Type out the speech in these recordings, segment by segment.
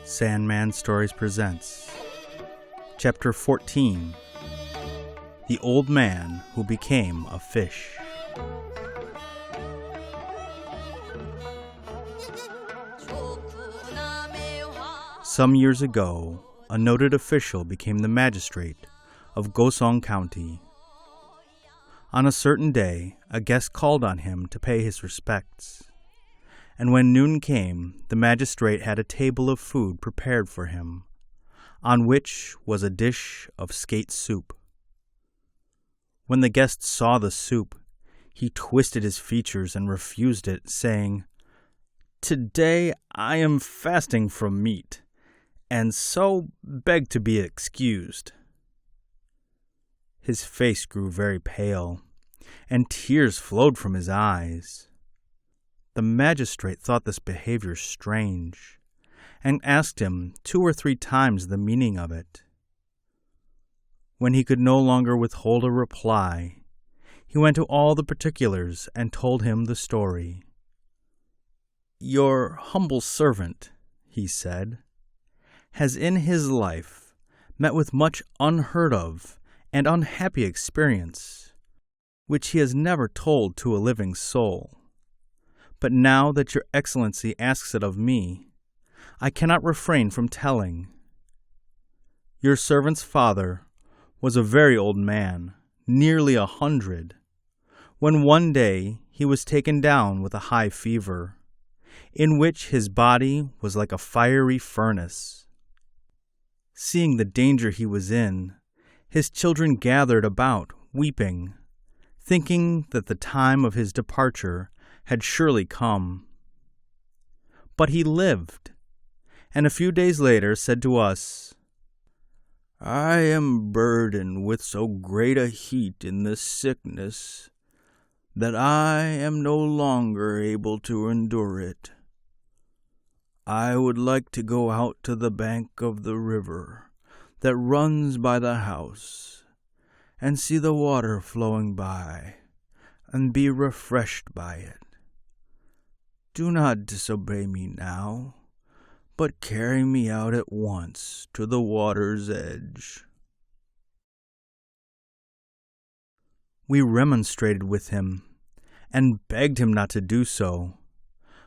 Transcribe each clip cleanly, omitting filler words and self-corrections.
Sandman Stories presents Chapter 14, The Old Man Who Became a Fish. Some years ago, a noted official became the magistrate of Gosong County. On a certain day, a guest called on him to pay his respects. And when noon came, the magistrate had a table of food prepared for him, on which was a dish of skate soup. When the guest saw the soup, he twisted his features and refused it, saying, "Today I am fasting from meat, and so beg to be excused." His face grew very pale, and tears flowed from his eyes. The magistrate thought this behavior strange, and asked him 2 or 3 times the meaning of it. When he could no longer withhold a reply, he went to all the particulars and told him the story. "Your humble servant," he said, "has in his life met with much unheard of and unhappy experience, which he has never told to a living soul. But now that your excellency asks it of me, I cannot refrain from telling. Your servant's father was a very old man, nearly 100, when one day he was taken down with a high fever, in which his body was like a fiery furnace. Seeing the danger he was in, his children gathered about, weeping, thinking that the time of his departure had surely come. But he lived, and a few days later said to us, 'I am burdened with so great a heat in this sickness that I am no longer able to endure it. I would like to go out to the bank of the river that runs by the house and see the water flowing by and be refreshed by it. Do not disobey me now, but carry me out at once to the water's edge.' We remonstrated with him and begged him not to do so,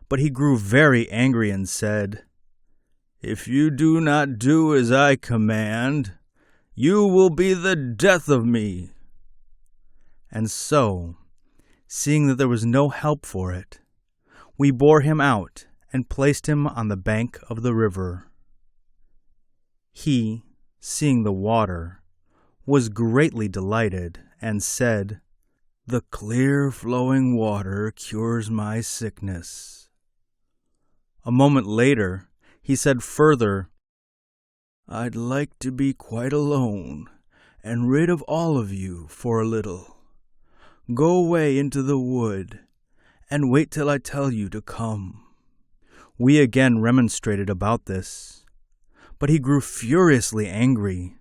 but he grew very angry and said, 'If you do not do as I command, you will be the death of me.' And so, seeing that there was no help for it, we bore him out and placed him on the bank of the river. He, seeing the water, was greatly delighted and said, 'The clear flowing water cures my sickness.' A moment later, he said further, 'I'd like to be quite alone and rid of all of you for a little. Go away into the wood and wait till I tell you to come.' We again remonstrated about this, but he grew furiously angry,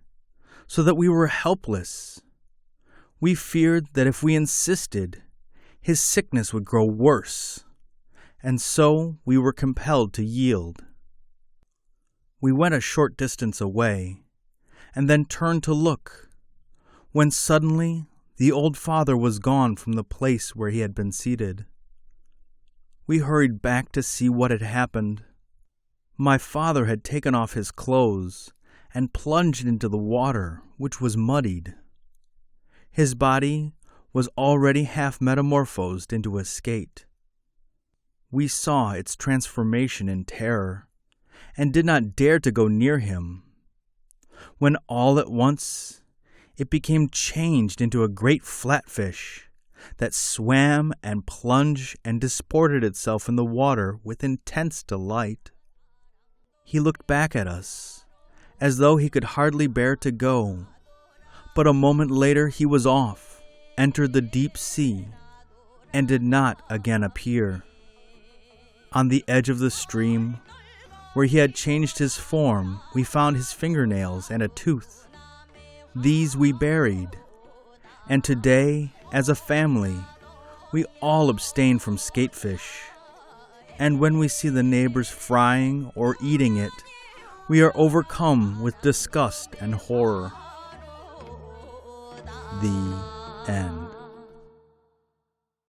so that we were helpless. We feared that if we insisted, his sickness would grow worse, and so we were compelled to yield. We went a short distance away, and then turned to look, when suddenly the old father was gone from the place where he had been seated. We hurried back to see what had happened. My father had taken off his clothes and plunged into the water, which was muddied. His body was already half metamorphosed into a skate. We saw its transformation in terror, and did not dare to go near him, when all at once it became changed into a great flatfish that swam and plunged and disported itself in the water with intense delight. He looked back at us, as though he could hardly bear to go, but a moment later he was off, entered the deep sea, and did not again appear. On the edge of the stream, where he had changed his form, we found his fingernails and a tooth. These we buried, and today, as a family, we all abstain from skatefish, and when we see the neighbors frying or eating it, We are overcome with disgust and horror. The end.